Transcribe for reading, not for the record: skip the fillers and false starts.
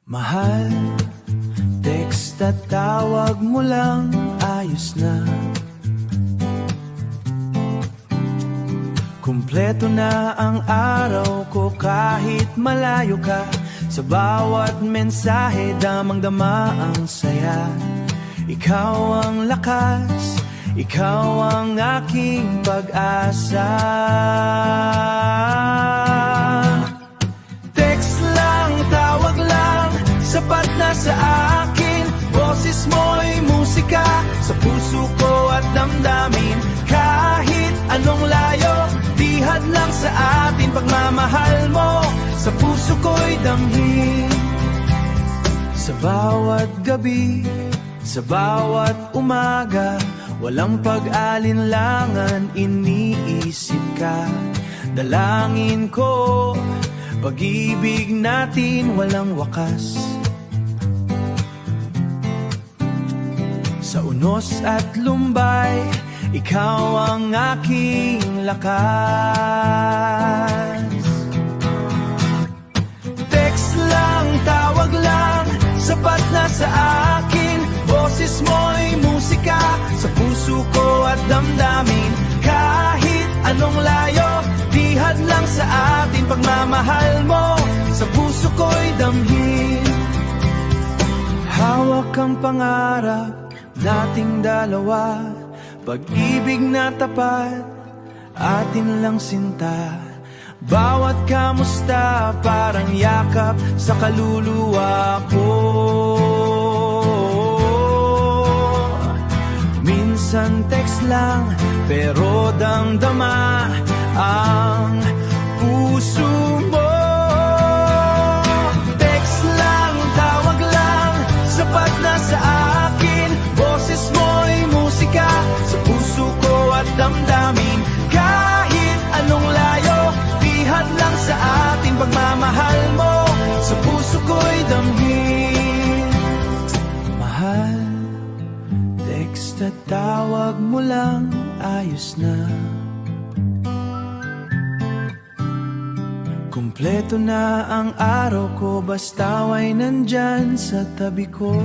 Mahal, text at tawag mo lang, ayos na. Kumpleto na ang araw ko kahit malayo ka. Sa bawat mensahe, damang-dama ang saya. Ikaw ang lakas, ikaw ang aking pag-asa. Text lang, tawag lang, sapat na sa akin. Boses mo'y musika sa puso ko at damdamin. Kahit anong layo, dihad lang sa atin. Pagmamahal mo sa puso ko'y damhin. Sa bawat gabi, sa bawat umaga, walang pag-alinlangan, iniisip ka. Dalangin ko, pag-ibig natin walang wakas. Sa unos at lumbay, ikaw ang aking lakas. Text lang, tawag lang, sapat na sa akin. Boses mo'y musika sa puso ko at damdamin. Kahit anong layo, dihad lang sa atin. Pagmamahal mo sa puso ko'y damhin. Hawak ang pangarap nating dalawa, pag-ibig na tapat, atin lang sinta. Bawat kamusta parang yakap sa kaluluwa ko. Minsan text lang, pero damdama ang puso mo. Text lang, tawag lang, sapat na sa akin. Boses mo'y musika sa puso ko at damdamin. Kahit anong layo, dihad lang sa atin. Pagmamahal mo sa puso ko'y damhin. Mahal, text at tawag mo lang, ayos na. Kumpleto na ang araw ko, basta ay nandyan sa tabi ko.